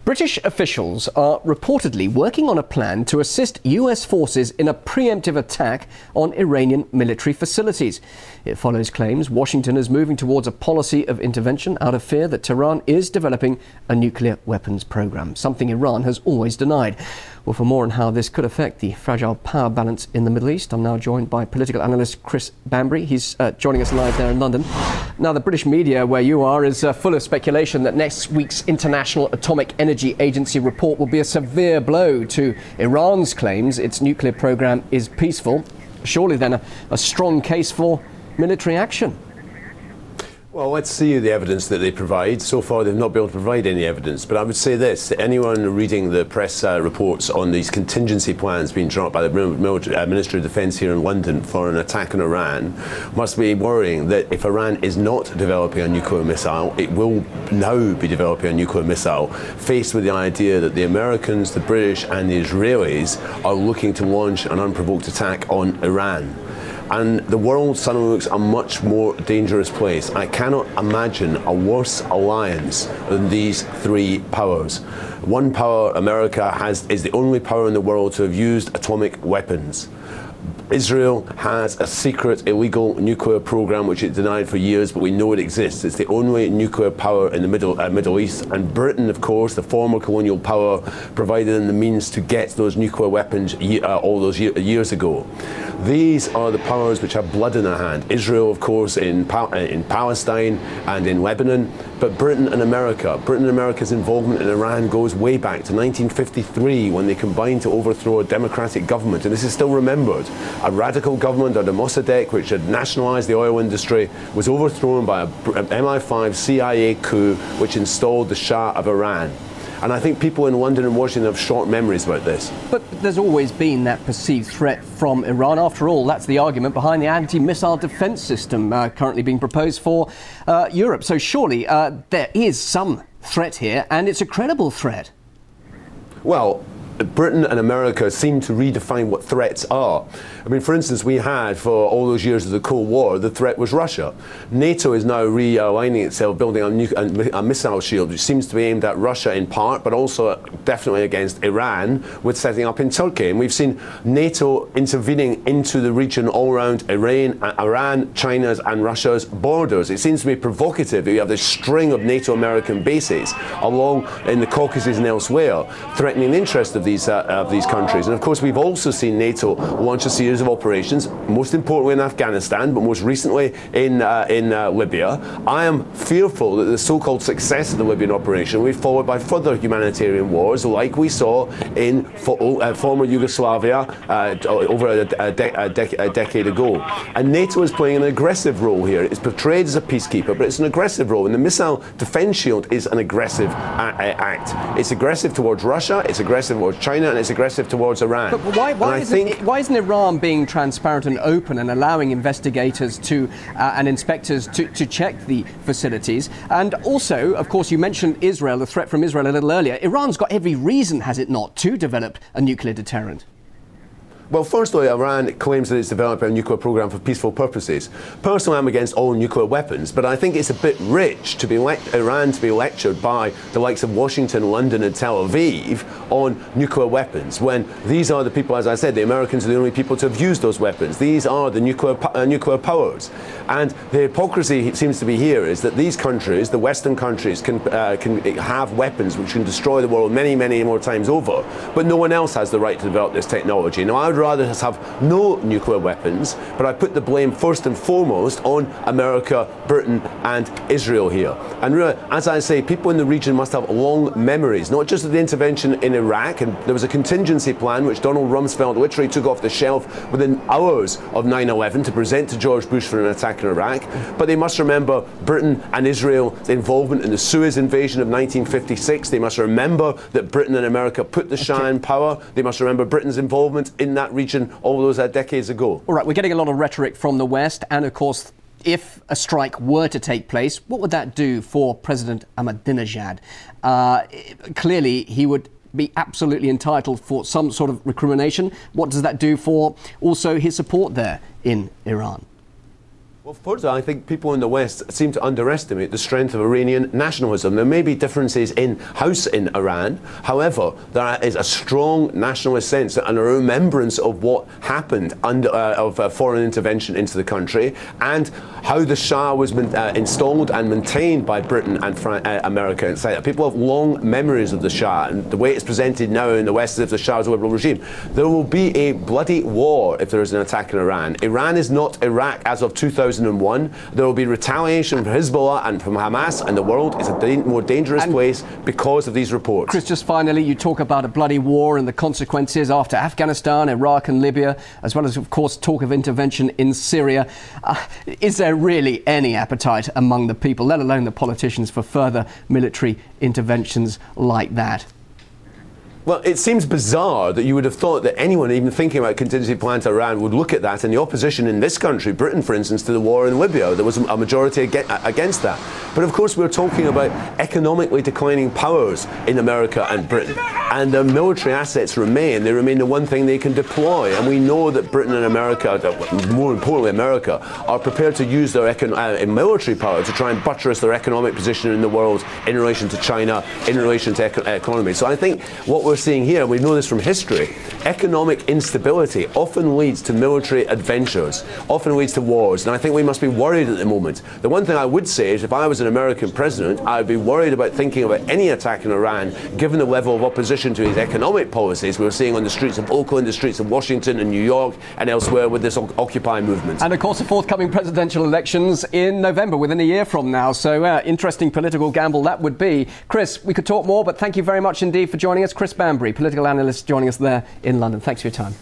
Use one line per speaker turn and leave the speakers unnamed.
British officials are reportedly working on a plan to assist US forces in a preemptive attack on Iranian military facilities. It follows claims Washington is moving towards a policy of intervention out of fear that Tehran is developing a nuclear weapons program, something Iran has always denied. Well, for more on how this could affect the fragile power balance in the Middle East, I'm now joined by political analyst Chris Bambury. He's joining us live there in London. Now, the British media, where you are, is full of speculation that next week's International Atomic Energy Agency report will be a severe blow to Iran's claims its nuclear program is peaceful. Surely then a strong case for military action.
Well, let's see the evidence that they provide. So far, they've not been able to provide any evidence. But I would say this, anyone reading the press reports on these contingency plans being drawn up by the Ministry of Defence here in London for an attack on Iran must be worrying that if Iran is not developing a nuclear missile, it will now be developing a nuclear missile, faced with the idea that the Americans, the British and the Israelis are looking to launch an unprovoked attack on Iran. And the world suddenly looks a much more dangerous place. I cannot imagine a worse alliance than these three powers. One power, America, is the only power in the world to have used atomic weapons. Israel has a secret illegal nuclear program which it denied for years, but we know it exists. It's the only nuclear power in the Middle East. And Britain, of course, the former colonial power, provided them the means to get those nuclear weapons all those years ago. These are the powers which have blood in their hand. Israel, of course, in Palestine and in Lebanon, but Britain and America. Britain and America's involvement in Iran goes way back to 1953 when they combined to overthrow a democratic government. And this is still remembered. A radical government under Mossadegh, which had nationalised the oil industry, was overthrown by a MI5 CIA coup which installed the Shah of Iran. And I think people in London and Washington have short memories about this.
But there's always been that perceived threat from Iran. After all, that's the argument behind the anti-missile defence system currently being proposed for Europe. So surely there is some threat here, and it's a credible threat.
Well, Britain and America seem to redefine what threats are. I mean, for instance, we had, for all those years of the Cold War, the threat was Russia. NATO is now realigning itself, building a missile shield, which seems to be aimed at Russia in part, but also definitely against Iran, with setting up in Turkey. And we've seen NATO intervening into the region all around Iran, China's and Russia's borders. It seems to be provocative that you have this string of NATO-American bases along in the Caucasus and elsewhere, threatening the interest of these countries. And of course, we've also seen NATO launch a series of operations, most importantly in Afghanistan, but most recently in Libya. I am fearful that the so-called success of the Libyan operation will be followed by further humanitarian wars, like we saw in former Yugoslavia over a decade ago. And NATO is playing an aggressive role here. It's portrayed as a peacekeeper, but it's an aggressive role. And the missile defense shield is an aggressive act. It's aggressive towards Russia, it's aggressive towards China, and it's aggressive towards Iran.
But why isn't Iran being transparent and open and allowing investigators and inspectors to check the facilities? And also, of course, you mentioned Israel, the threat from Israel a little earlier. Iran's got every reason, has it not, to develop a nuclear deterrent?
Well, firstly, Iran claims that it's developing a nuclear program for peaceful purposes. Personally, I'm against all nuclear weapons, but I think it's a bit rich to be Iran to be lectured by the likes of Washington, London and Tel Aviv on nuclear weapons, when these are the people, as I said, the Americans are the only people to have used those weapons. These are the nuclear powers. And the hypocrisy it seems to be here is that these countries, the Western countries, can have weapons which can destroy the world many, many more times over, but no one else has the right to develop this technology. Now, I would rather have no nuclear weapons, but I put the blame first and foremost on America, Britain and Israel here. And really, as I say, people in the region must have long memories, not just of the intervention in Iraq, and there was a contingency plan which Donald Rumsfeld literally took off the shelf within hours of 9/11 to present to George Bush for an attack in Iraq, but they must remember Britain and Israel's involvement in the Suez invasion of 1956. They must remember that Britain and America put the Shah in power. They must remember Britain's involvement in that region all those decades ago.
All right, we're getting a lot of rhetoric from the West, and of course, if a strike were to take place, what would that do for President Ahmadinejad? Clearly, he would be absolutely entitled for some sort of recrimination. What does that do for also his support there in Iran?
Well, further, I think people in the West seem to underestimate the strength of Iranian nationalism. There may be differences in-house in Iran. However, there is a strong nationalist sense and a remembrance of what happened of foreign intervention into the country and how the Shah was installed and maintained by Britain and America. Inside. People have long memories of the Shah, and the way it's presented now in the West as if the Shah is a liberal regime. There will be a bloody war if there is an attack in Iran. Iran is not Iraq as of 2001. There will be retaliation from Hezbollah and from Hamas, and the world is a more dangerous place because of these reports.
Chris, just finally, you talk about a bloody war and the consequences after Afghanistan, Iraq and Libya, as well as, of course, talk of intervention in Syria. Is there really any appetite among the people, let alone the politicians, for further military interventions like that?
Well, it seems bizarre that you would have thought that anyone even thinking about contingency plans to Iran would look at that, and the opposition in this country, Britain for instance, to the war in Libya, there was a majority against that. But of course we're talking about economically declining powers in America and Britain, and their military assets remain. They remain the one thing they can deploy, and we know that Britain and America, more importantly America, are prepared to use their military power to try and buttress their economic position in the world in relation to China, in relation to economy. So I think what we're seeing here, we know this from history, economic instability often leads to military adventures, often leads to wars, and I think we must be worried at the moment. The one thing I would say is if I was an American president, I'd be worried about thinking about any attack in Iran, given the level of opposition to his economic policies we're seeing on the streets of Oakland, the streets of Washington and New York and elsewhere with this Occupy movement.
And of course the forthcoming presidential elections in November, within a year from now, so interesting political gamble that would be. Chris, we could talk more, but thank you very much indeed for joining us. Chris Banbury, political analyst, joining us there in London. Thanks for your time.